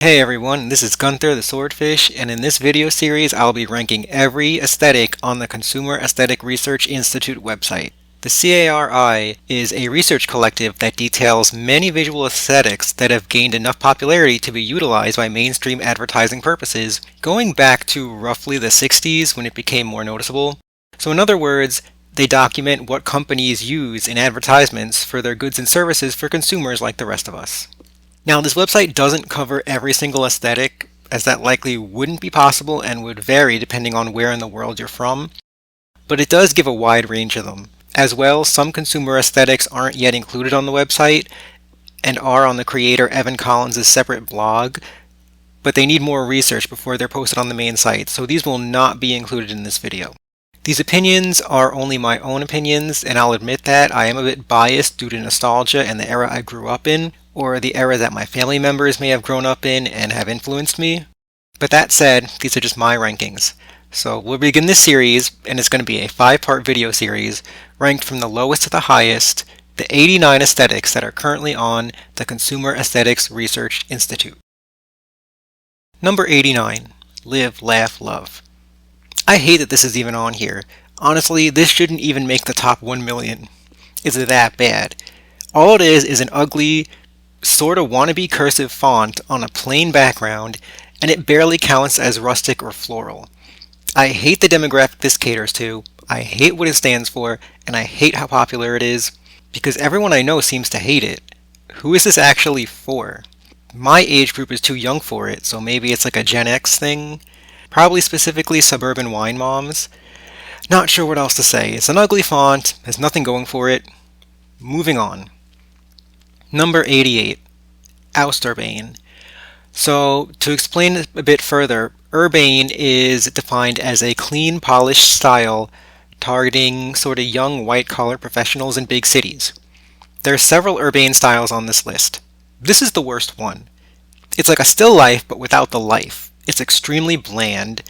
Hey everyone, this is Gunther the Swordfish, and in this video series I'll be ranking every aesthetic on the Consumer Aesthetic Research Institute website. The CARI is a research collective that details many visual aesthetics that have gained enough popularity to be utilized by mainstream advertising purposes, going back to roughly the 60s when it became more noticeable. So in other words, they document what companies use in advertisements for their goods and services for consumers like the rest of us. Now, this website doesn't cover every single aesthetic, as that likely wouldn't be possible and would vary depending on where in the world you're from, but it does give a wide range of them. As well, some consumer aesthetics aren't yet included on the website and are on the creator Evan Collins' separate blog, but they need more research before they're posted on the main site, so these will not be included in this video. These opinions are only my own opinions, and I'll admit that I am a bit biased due to nostalgia and the era I grew up in, or the era that my family members may have grown up in and have influenced me. But that said, these are just my rankings. So we'll begin this series, and it's going to be a 5-part video series, ranked from the lowest to the highest, the 89 aesthetics that are currently on the Consumer Aesthetics Research Institute. Number 89. Live, Laugh, Love. I hate that this is even on here. Honestly, this shouldn't even make the top 1 million. It's that bad. All it is an ugly, sort of wannabe cursive font on a plain background, and it barely counts as rustic or floral. I hate the demographic this caters to, I hate what it stands for, and I hate how popular it is, because everyone I know seems to hate it. Who is this actually for? My age group is too young for it, so maybe it's like a Gen X thing? Probably specifically suburban wine moms. Not sure what else to say. It's an ugly font, has nothing going for it. Moving on. Number 88. Urbane. So, to explain it a bit further, urbane is defined as a clean, polished style targeting sort of young, white-collar professionals in big cities. There are several urbane styles on this list. This is the worst one. It's like a still life, but without the life. It's extremely bland.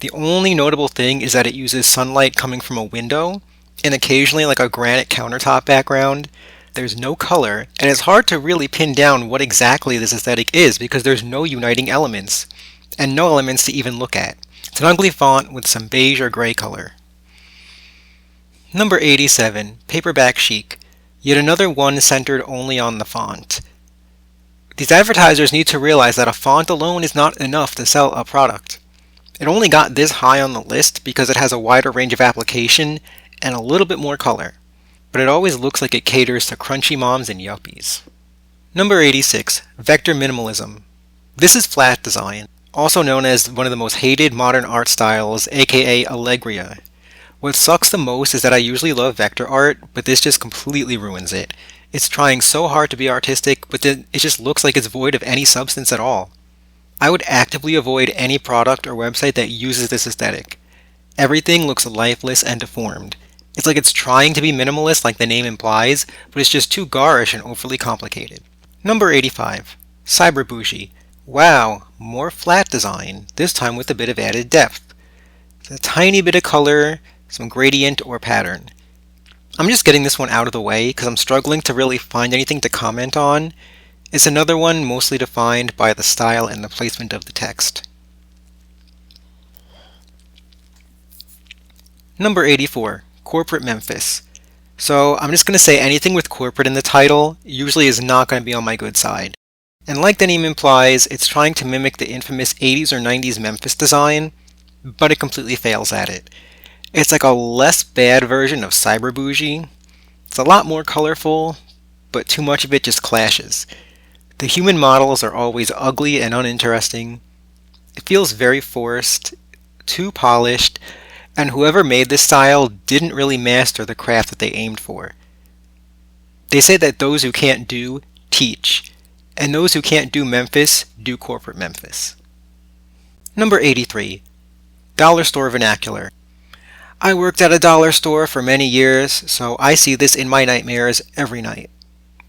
The only notable thing is that it uses sunlight coming from a window, and occasionally like a granite countertop background. There's no color, and it's hard to really pin down what exactly this aesthetic is because there's no uniting elements, and no elements to even look at. It's an ugly font with some beige or gray color. Number 87. Paperback Chic. Yet another one centered only on the font. These advertisers need to realize that a font alone is not enough to sell a product. It only got this high on the list because it has a wider range of application and a little bit more color, but it always looks like it caters to crunchy moms and yuppies. Number 86. Vector Minimalism. This is flat design, also known as one of the most hated modern art styles, aka Allegria. What sucks the most is that I usually love vector art, but this just completely ruins it. It's trying so hard to be artistic, but then it just looks like it's void of any substance at all. I would actively avoid any product or website that uses this aesthetic. Everything looks lifeless and deformed. It's like it's trying to be minimalist like the name implies, but it's just too garish and overly complicated. Number 85. Cyber Bougie. Wow, more flat design, this time with a bit of added depth. A tiny bit of color, some gradient or pattern. I'm just getting this one out of the way because I'm struggling to really find anything to comment on. It's another one mostly defined by the style and the placement of the text. Number 84. Corporate Memphis. So I'm just going to say anything with corporate in the title usually is not going to be on my good side. And like the name implies, it's trying to mimic the infamous 80s or 90s Memphis design, but it completely fails at it. It's like a less bad version of Cyber Bougie. It's a lot more colorful, but too much of it just clashes. The human models are always ugly and uninteresting. It feels very forced, too polished, and whoever made this style didn't really master the craft that they aimed for. They say that those who can't do, teach, and those who can't do Memphis, do corporate Memphis. Number 83. Dollar Store Vernacular. I worked at a dollar store for many years, so I see this in my nightmares every night.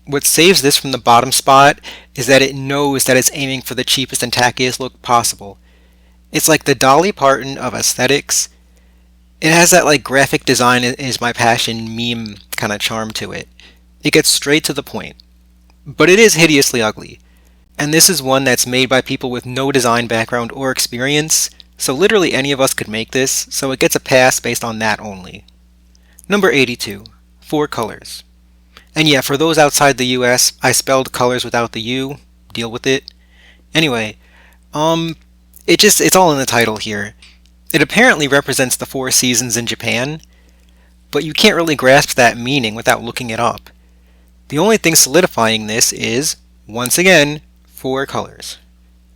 What saves this from the bottom spot is that it knows that it's aiming for the cheapest and tackiest look possible. It's like the Dolly Parton of aesthetics. It has that like graphic design is my passion meme kind of charm to it. It gets straight to the point. But it is hideously ugly. And this is one that's made by people with no design background or experience, so literally any of us could make this, so it gets a pass based on that only. Number 82. 4 colors. And yeah, for those outside the US, I spelled colors without the U. Deal with it. Anyway, it's all in the title here. It apparently represents the 4 seasons in Japan, but you can't really grasp that meaning without looking it up. The only thing solidifying this is, once again, 4 colors.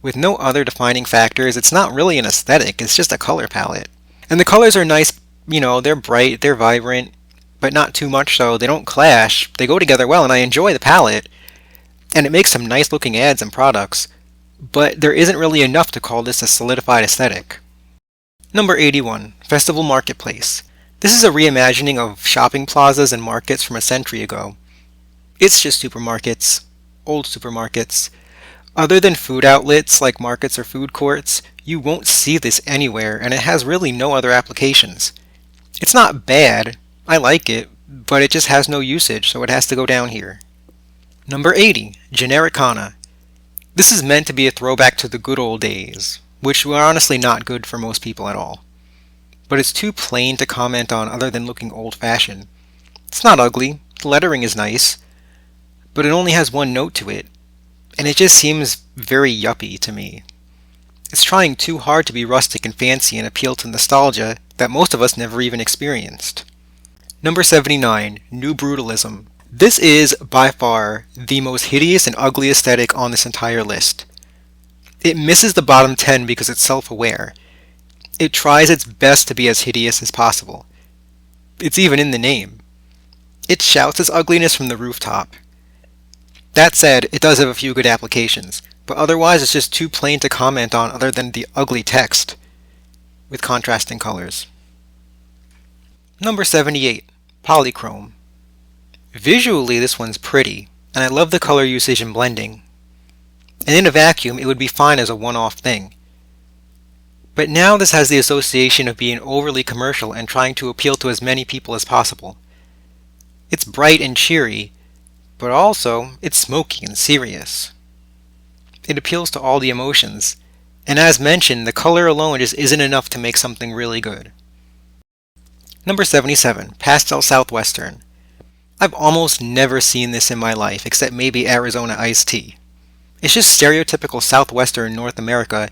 With no other defining factors, it's not really an aesthetic, it's just a color palette. And the colors are nice, they're bright, they're vibrant, but not too much so. They don't clash, they go together well, and I enjoy the palette. And it makes some nice looking ads and products, but there isn't really enough to call this a solidified aesthetic. Number 81. Festival Marketplace. This is a reimagining of shopping plazas and markets from a century ago. It's just supermarkets, old supermarkets. Other than food outlets like markets or food courts, you won't see this anywhere, and it has really no other applications. It's not bad, I like it, but it just has no usage, so it has to go down here. Number 80. Genericana. This is meant to be a throwback to the good old days, which were honestly not good for most people at all. But it's too plain to comment on other than looking old-fashioned. It's not ugly, the lettering is nice, but it only has one note to it, and it just seems very yuppie to me. It's trying too hard to be rustic and fancy and appeal to nostalgia that most of us never even experienced. Number 79. New Brutalism. This is, by far, the most hideous and ugly aesthetic on this entire list. It misses the bottom 10 because it's self-aware. It tries its best to be as hideous as possible. It's even in the name. It shouts its ugliness from the rooftop. That said, it does have a few good applications, but otherwise it's just too plain to comment on other than the ugly text with contrasting colors. Number 78. Polychrome. Visually, this one's pretty, and I love the color usage and blending. And in a vacuum, it would be fine as a one-off thing. But now this has the association of being overly commercial and trying to appeal to as many people as possible. It's bright and cheery, but also it's smoky and serious. It appeals to all the emotions, and as mentioned, the color alone just isn't enough to make something really good. Number 77. Pastel Southwestern. I've almost never seen this in my life, except maybe Arizona iced tea. It's just stereotypical Southwestern North America,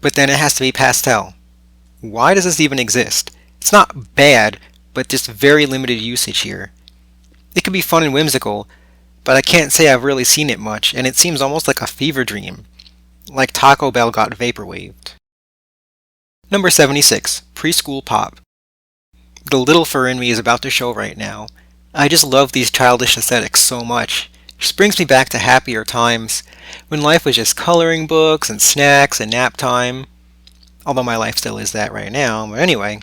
but then it has to be pastel. Why does this even exist? It's not bad, but just very limited usage here. It could be fun and whimsical, but I can't say I've really seen it much, and it seems almost like a fever dream, like Taco Bell got vaporwaved. Number 76. Preschool Pop. The little fur in me is about to show right now. I just love these childish aesthetics so much. It just brings me back to happier times, when life was just coloring books and snacks and nap time. Although my life still is that right now, but anyway.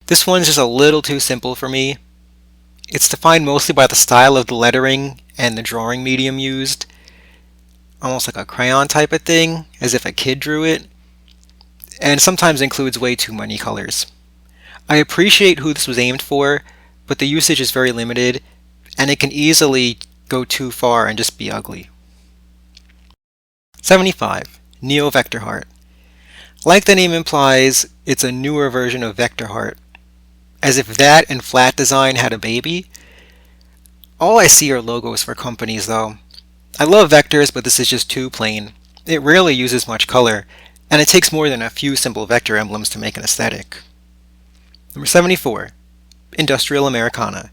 This one's just a little too simple for me. It's defined mostly by the style of the lettering and the drawing medium used. Almost like a crayon type of thing, as if a kid drew it. And sometimes includes way too many colors. I appreciate who this was aimed for, but the usage is very limited, and it can easily go too far and just be ugly. 75. Neo Vector Heart. Like the name implies, it's a newer version of Vector Heart. As if that and flat design had a baby. All I see are logos for companies though. I love vectors, but this is just too plain. It rarely uses much color, and it takes more than a few simple vector emblems to make an aesthetic. Number 74. Industrial Americana.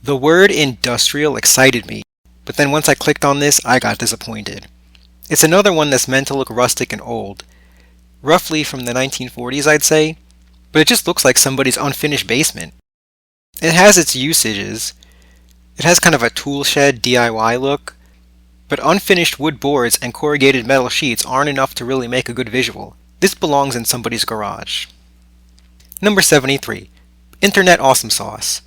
The word industrial excited me, but then once I clicked on this, I got disappointed. It's another one that's meant to look rustic and old. Roughly from the 1940s, I'd say, but it just looks like somebody's unfinished basement. It has its usages. It has kind of a tool shed DIY look, but unfinished wood boards and corrugated metal sheets aren't enough to really make a good visual. This belongs in somebody's garage. Number 73. Internet Awesome Sauce.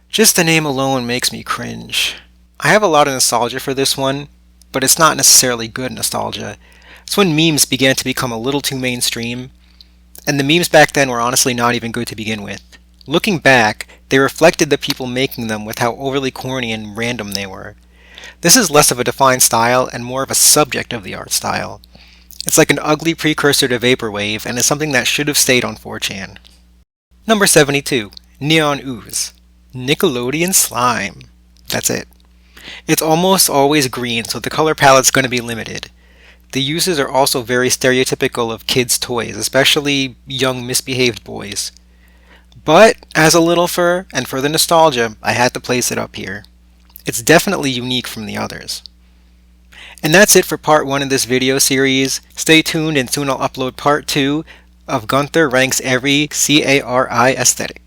Just the name alone makes me cringe. I have a lot of nostalgia for this one, but it's not necessarily good nostalgia. It's when memes began to become a little too mainstream, and the memes back then were honestly not even good to begin with. Looking back, they reflected the people making them with how overly corny and random they were. This is less of a defined style and more of a subject of the art style. It's like an ugly precursor to Vaporwave and is something that should have stayed on 4chan. Number 72. Neon Ooze. Nickelodeon Slime. That's it. It's almost always green, so the color palette's going to be limited. The uses are also very stereotypical of kids' toys, especially young misbehaved boys. But, as a little fur, and for the nostalgia, I had to place it up here. It's definitely unique from the others. And that's it for part 1 of this video series. Stay tuned and soon I'll upload part 2 of Gunther ranks every CARI aesthetic.